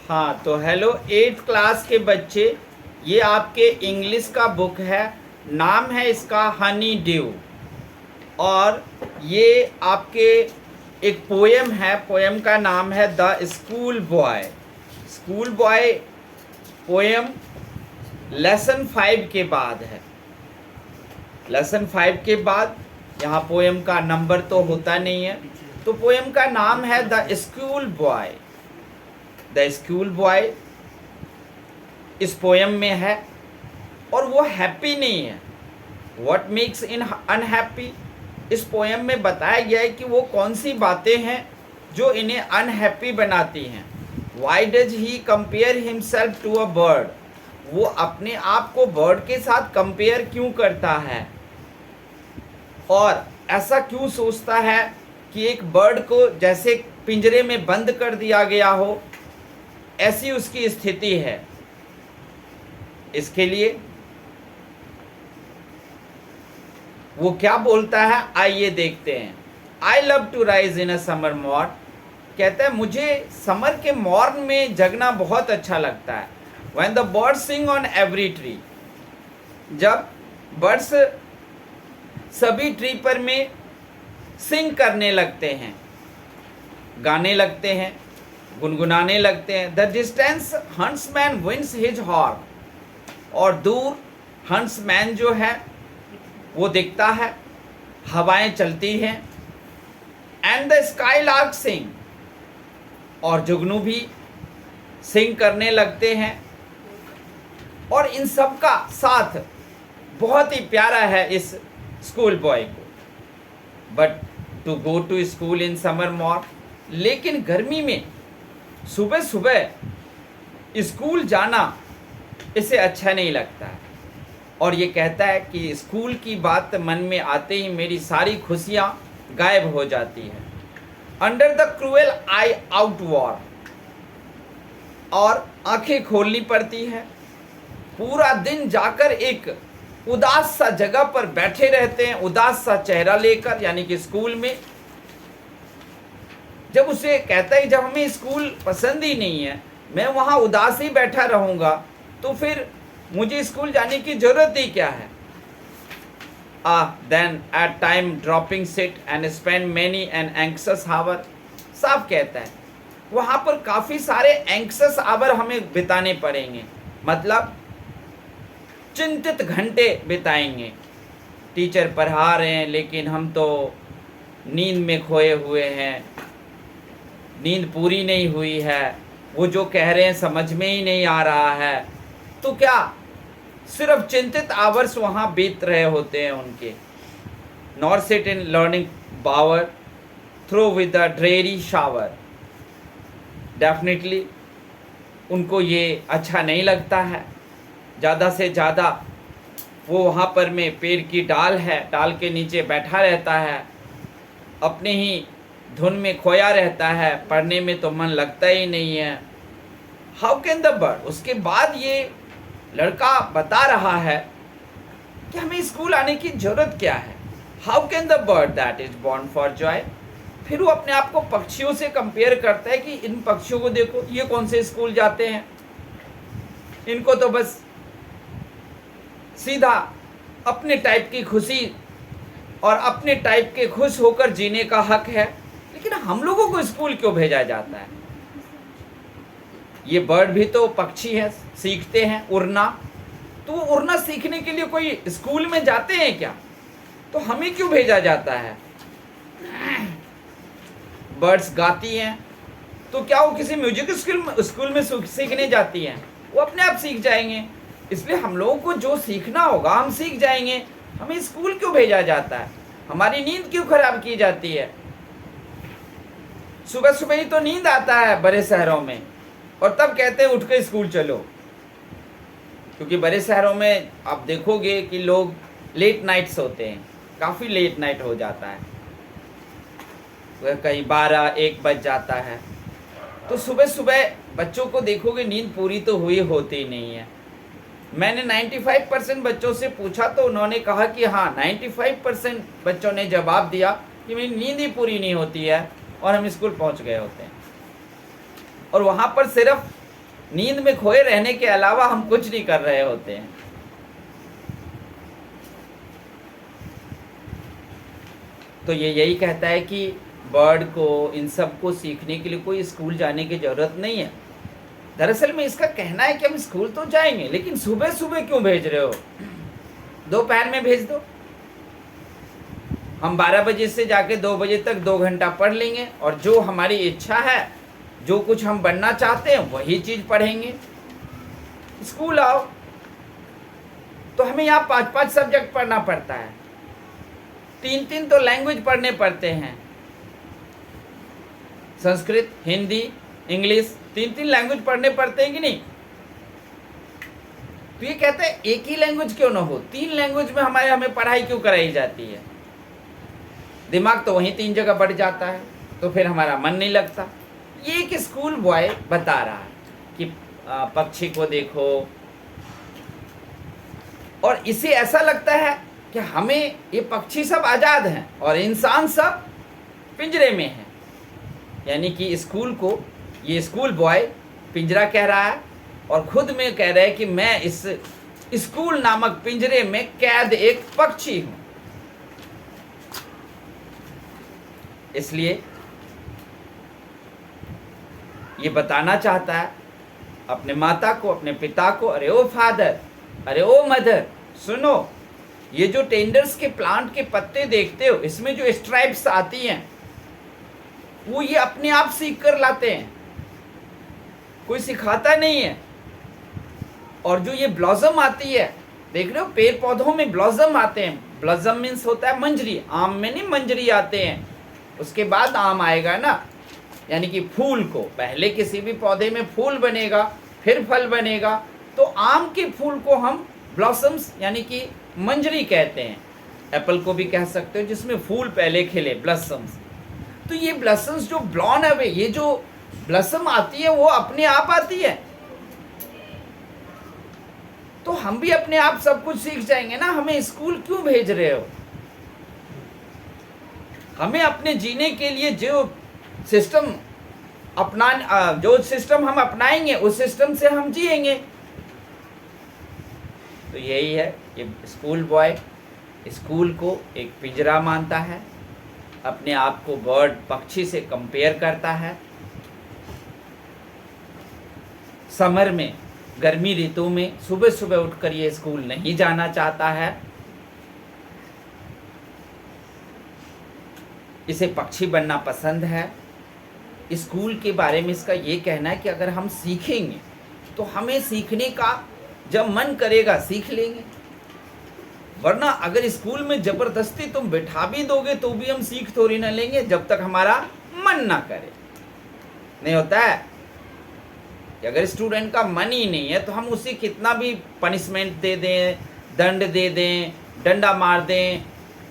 हाँ, तो hello 8th class के बच्चे, ये आपके इंग्लिश का बुक है। नाम है इसका हनी ड्यू। और ये आपके एक पोएम है, पोएम का नाम है the school boy. School boy poem lesson 5 के बाद है। लेसन 5 के बाद यहाँ पोएम का नंबर तो होता नहीं है, तो पोएम का नाम है the school boy. The school boy इस पोएम में है और वो हैप्पी नहीं है। व्हाट मेक्स इन अनहैप्पी, इस पोएम में बताया गया है कि वो कौन सी बातें हैं जो इन्हें अनहैप्पी बनाती हैं। Why does he compare himself to a bird, वो अपने आप को बर्ड के साथ कंपेयर क्यों करता है और ऐसा क्यों सोचता है कि एक बर्ड को जैसे पिंजरे में बंद कर दिया गया हो, ऐसी उसकी स्थिति है। इसके लिए वो क्या बोलता है, आइए देखते हैं। I love to rise in a summer morn, कहता है मुझे समर के मॉर्न में जगना बहुत अच्छा लगता है। When the birds sing on every tree, जब बर्ड्स सभी ट्री पर में सिंग करने लगते हैं, गाने लगते हैं, गुनगुनाने लगते हैं। The distance huntsman winds his horn, और दूर हंट्समैन जो है वो दिखता है, हवाएं चलती हैं। एंड द स्काई लार्क सिंग, और जुगनू भी सिंग करने लगते हैं। और इन सब का साथ बहुत ही प्यारा है इस स्कूल बॉय को। But to go to school in summer morn, लेकिन गर्मी में सुबह सुबह स्कूल जाना इसे अच्छा नहीं लगता है। और ये कहता है कि स्कूल की बात मन में आते ही मेरी सारी खुशियाँ गायब हो जाती है। Under the cruel I out war, और आंखें खोलनी पड़ती है। पूरा दिन जाकर एक उदास सा जगह पर बैठे रहते हैं, उदास सा चेहरा लेकर, यानी कि स्कूल में। जब उसे कहता है जब हमें स्कूल पसंद ही नहीं है, मैं वहाँ उदास ही बैठा रहूँगा, तो फिर मुझे स्कूल जाने की जरूरत ही क्या है। Then at time dropping sit and spend many an anxious hour, साफ कहता है वहाँ पर काफ़ी सारे एंक्सस आवर हमें बिताने पड़ेंगे, मतलब चिंतित घंटे बिताएंगे। टीचर पढ़ा रहे हैं लेकिन हम तो नींद में खोए हुए हैं, नींद पूरी नहीं हुई है, वो जो कह रहे हैं समझ में ही नहीं आ रहा है। तो क्या सिर्फ चिंतित आवर्स वहाँ बीत रहे होते हैं उनके। Nor sit in learning bower through with the dreary shower, definitely उनको ये अच्छा नहीं लगता है। ज़्यादा से ज़्यादा वो वहाँ पर में पेड़ की डाल है, डाल के नीचे बैठा रहता है, अपने ही धुन में खोया रहता है, पढ़ने में तो मन लगता ही नहीं है। हाउ कैन द बर्ड, उसके बाद ये लड़का बता रहा है कि हमें स्कूल आने की जरूरत क्या है। How can the bird that is born for Joy, फिर वो अपने आप को पक्षियों से कंपेयर करता है कि इन पक्षियों को देखो, ये कौन से स्कूल जाते हैं, इनको तो बस सीधा अपने टाइप की खुशी और अपने टाइप के खुश होकर जीने का हक है, लेकिन हम लोगों को स्कूल क्यों भेजा जाता है। ये बर्ड भी तो पक्षी है, सीखते हैं उड़ना, तो उड़ना सीखने के लिए कोई स्कूल में जाते हैं क्या, तो हमें क्यों भेजा जाता है। बर्ड्स गाती हैं तो क्या वो किसी म्यूजिक स्कूल में सीखने जाती हैं, वो अपने आप सीख जाएंगे। इसलिए हम लोगों को जो सीखना होगा हम सीख जाएंगे, हमें स्कूल क्यों भेजा जाता है, हमारी नींद क्यों खराब की जाती है। सुबह सुबह ही तो नींद आता है बड़े शहरों में, और तब कहते हैं उठ के स्कूल चलो, क्योंकि बड़े शहरों में आप देखोगे कि लोग लेट नाइट सोते हैं, काफ़ी लेट नाइट हो जाता है, वह कहीं 12-1 बज जाता है। तो सुबह सुबह बच्चों को देखोगे नींद पूरी तो हुई होती ही नहीं है। मैंने 95% बच्चों से पूछा तो उन्होंने कहा कि हाँ, 95% बच्चों ने जवाब दिया कि मेरी नींद ही पूरी नहीं होती है और हम स्कूल पहुंच गए होते हैं। और वहाँ पर सिर्फ नींद में खोए रहने के अलावा हम कुछ नहीं कर रहे होते हैं। तो ये यही कहता है कि बर्ड को, इन सब को सीखने के लिए कोई स्कूल जाने की ज़रूरत नहीं है। दरअसल में इसका कहना है कि हम स्कूल तो जाएंगे, लेकिन सुबह सुबह क्यों भेज रहे हो, दोपहर में भेज दो। हम 12 बजे से जाके 2 बजे तक 2 घंटा पढ़ लेंगे, और जो हमारी इच्छा है, जो कुछ हम बनना चाहते हैं, वही चीज़ पढ़ेंगे। स्कूल आओ तो हमें यहाँ 5-5 सब्जेक्ट पढ़ना पड़ता है, 3-3 तो लैंग्वेज पढ़ने पड़ते हैं, संस्कृत, हिंदी, इंग्लिश, 3-3 लैंग्वेज पढ़ने पड़ते हैं कि नहीं। तो ये कहते हैं एक ही लैंग्वेज क्यों ना हो, 3 लैंग्वेज में हमें पढ़ाई क्यों कराई जाती है। दिमाग तो वहीं 3 जगह बढ़ जाता है, तो फिर हमारा मन नहीं लगता। ये एक स्कूल बॉय बता रहा है कि पक्षी को देखो, और इसे ऐसा लगता है कि हमें ये पक्षी सब आज़ाद हैं और इंसान सब पिंजरे में हैं। यानी कि स्कूल को ये स्कूल बॉय पिंजरा कह रहा है, और खुद में कह रहा है कि मैं इस स्कूल नामक पिंजरे में कैद एक पक्षी हूं। इसलिए ये बताना चाहता है अपने माता को, अपने पिता को, अरे ओ फादर, अरे ओ मदर, सुनो, ये जो टेंडर्स के प्लांट के पत्ते देखते हो, इसमें जो स्ट्राइप्स आती हैं, वो ये अपने आप सीख कर लाते हैं, कोई सिखाता नहीं है। और जो ये ब्लॉसम आती है, देख रहे हो पेड़ पौधों में ब्लॉसम आते हैं, ब्लॉसम मीन्स होता है मंजरी, आम में नहीं मंजरी आते हैं, उसके बाद आम आएगा ना। यानी कि फूल को, पहले किसी भी पौधे में फूल बनेगा, फिर फल बनेगा, तो आम के फूल को हम ब्लॉसम्स यानी कि मंजरी कहते हैं। एप्पल को भी कह सकते हो, जिसमें फूल पहले खिले, ब्लॉसम्स। तो ये ब्लॉसम्स जो ब्लॉन अवे, ये जो ब्लॉसम आती है वो अपने आप आती है। तो हम भी अपने आप सब कुछ सीख जाएंगे ना, हमें स्कूल क्यों भेज रहे हो। हमें अपने जीने के लिए जो सिस्टम जो सिस्टम हम अपनाएंगे, उस सिस्टम से हम जिएंगे। तो यही है, ये स्कूल बॉय स्कूल को एक पिंजरा मानता है, अपने आप को बर्ड, पक्षी से कंपेयर करता है। समर में, गर्मी ऋतु में सुबह सुबह उठकर ये स्कूल नहीं जाना चाहता है, इसे पक्षी बनना पसंद है। स्कूल के बारे में इसका ये कहना है कि अगर हम सीखेंगे तो हमें सीखने का जब मन करेगा सीख लेंगे, वरना अगर स्कूल में ज़बरदस्ती तुम बैठा भी दोगे तो भी हम सीख थोड़ी ना लेंगे, जब तक हमारा मन ना करे। नहीं होता है कि अगर स्टूडेंट का मन ही नहीं है तो हम उसे कितना भी पनिशमेंट दे दें, दंड दे दें, डंडा मार दें,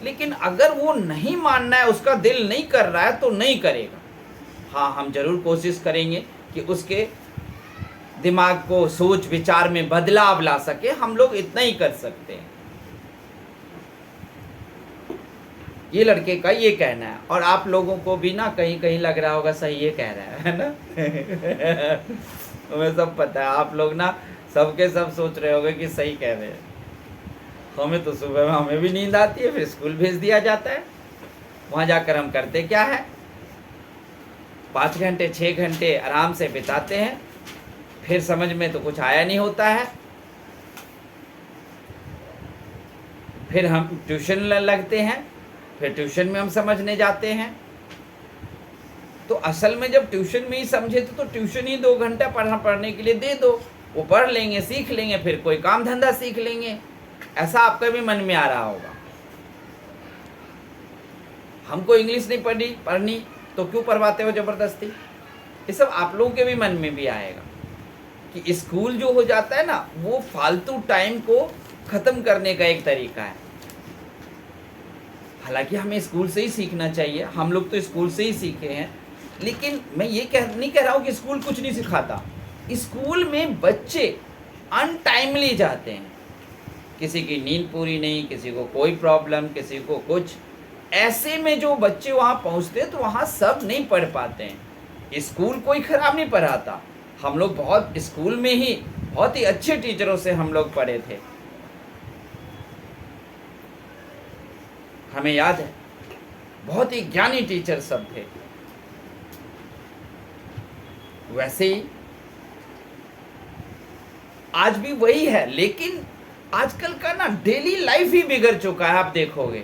लेकिन अगर वो नहीं मानना है, उसका दिल नहीं कर रहा है तो नहीं करेगा। हाँ, हम जरूर कोशिश करेंगे कि उसके दिमाग को, सोच विचार में बदलाव ला सके, हम लोग इतना ही कर सकते हैं। ये लड़के का ये कहना है, और आप लोगों को भी ना कहीं कहीं लग रहा होगा सही ये कह रहा है ना। तुम्हें सब पता है, आप लोग ना सबके सब सोच रहे होंगे कि सही कह रहे हैं। हमें तो सुबह में हमें भी नींद आती है, फिर स्कूल भेज दिया जाता है। वहाँ जाकर हम करते क्या है, 5 घंटे 6 घंटे आराम से बिताते हैं, फिर समझ में तो कुछ आया नहीं होता है, फिर हम ट्यूशन लगते हैं, फिर ट्यूशन में हम समझने जाते हैं। तो असल में जब ट्यूशन में ही समझे तो ट्यूशन ही 2 घंटा पढ़ने के लिए दे दो, वो पढ़ लेंगे, सीख लेंगे, फिर कोई काम धंधा सीख लेंगे। ऐसा आपका भी मन में आ रहा होगा, हमको इंग्लिश नहीं पढ़नी तो क्यों पढ़वाते हो ज़बरदस्ती। ये सब आप लोगों के भी मन में भी आएगा कि स्कूल जो हो जाता है ना, वो फालतू टाइम को ख़त्म करने का एक तरीका है। हालांकि हमें स्कूल से ही सीखना चाहिए, हम लोग तो स्कूल से ही सीखे हैं, लेकिन मैं ये नहीं कह रहा हूँ कि स्कूल कुछ नहीं सिखाता। स्कूल में बच्चे अनटाइमली जाते हैं, किसी की नींद पूरी नहीं, किसी को कोई प्रॉब्लम, किसी को कुछ। ऐसे में जो बच्चे वहाँ पहुँचते हैं तो वहाँ सब नहीं पढ़ पाते हैं। स्कूल कोई ख़राब नहीं पढ़ाता, हम लोग बहुत स्कूल में ही बहुत ही अच्छे टीचरों से हम लोग पढ़े थे, हमें याद है, बहुत ही ज्ञानी टीचर सब थे। वैसे ही आज भी वही है, लेकिन आजकल का ना डेली लाइफ ही बिगड़ चुका है। आप देखोगे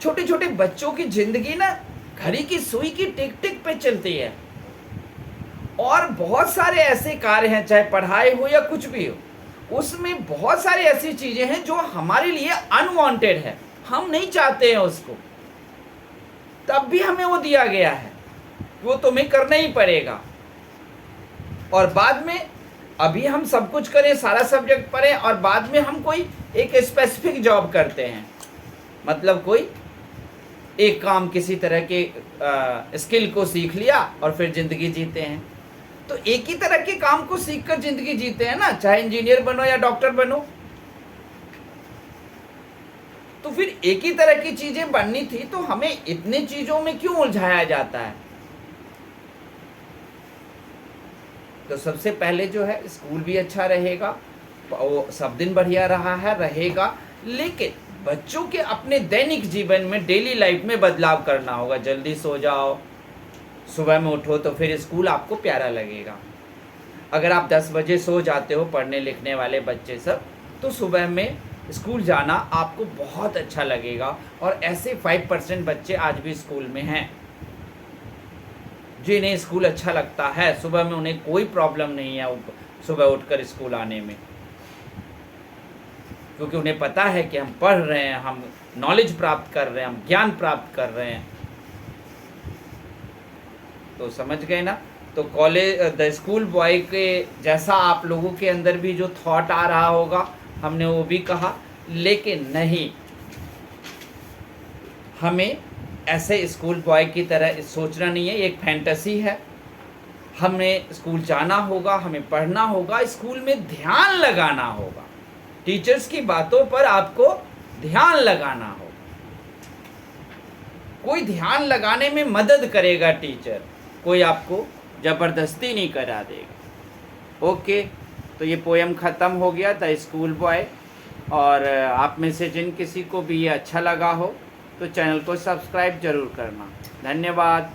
छोटे छोटे बच्चों की जिंदगी ना घड़ी की सुई की टिक टिक पे चलती है, और बहुत सारे ऐसे कार्य हैं, चाहे पढ़ाई हो या कुछ भी हो, उसमें बहुत सारी ऐसी चीजें हैं जो हमारे लिए अनवांटेड है, हम नहीं चाहते हैं उसको, तब भी हमें वो दिया गया है, वो तुम्हें करना ही पड़ेगा। और बाद में अभी हम सब कुछ करें, सारा सब्जेक्ट पढ़ें, और बाद में हम कोई एक स्पेसिफिक जॉब करते हैं, मतलब कोई एक काम, किसी तरह के स्किल को सीख लिया और फिर ज़िंदगी जीते हैं। तो एक ही तरह के काम को सीख कर ज़िंदगी जीते हैं ना, चाहे इंजीनियर बनो या डॉक्टर बनो। तो फिर एक ही तरह की चीज़ें बननी थी, तो हमें इतने चीज़ों में क्यों उलझाया जाता है? तो सबसे पहले जो है, स्कूल भी अच्छा रहेगा, वो सब दिन बढ़िया रहा है, रहेगा, लेकिन बच्चों के अपने दैनिक जीवन में, डेली लाइफ में बदलाव करना होगा। जल्दी सो जाओ, सुबह में उठो, तो फिर स्कूल आपको प्यारा लगेगा। अगर आप 10 बजे सो जाते हो, पढ़ने लिखने वाले बच्चे सब, तो सुबह में स्कूल जाना आपको बहुत अच्छा लगेगा। और ऐसे 5% बच्चे आज भी स्कूल में हैं जिन्हें स्कूल अच्छा लगता है, सुबह में उन्हें कोई प्रॉब्लम नहीं है सुबह उठकर स्कूल आने में, क्योंकि उन्हें पता है कि हम पढ़ रहे हैं, हम नॉलेज प्राप्त कर रहे हैं, हम ज्ञान प्राप्त कर रहे हैं। तो समझ गए ना? तो कॉलेज द स्कूल बॉय के जैसा आप लोगों के अंदर भी जो थॉट आ रहा होगा, हमने वो भी कहा, लेकिन नहीं, हमें ऐसे स्कूल बॉय की तरह सोचना नहीं है, एक फैंटेसी है। हमें स्कूल जाना होगा, हमें पढ़ना होगा, स्कूल में ध्यान लगाना होगा, टीचर्स की बातों पर आपको ध्यान लगाना होगा। कोई ध्यान लगाने में मदद करेगा टीचर, कोई आपको ज़बरदस्ती नहीं करा देगा। ओके, तो ये पोयम ख़त्म हो गया, द स्कूल बॉय। और आप में से जिन किसी को भी ये अच्छा लगा हो, तो चैनल को सब्सक्राइब ज़रूर करना। धन्यवाद।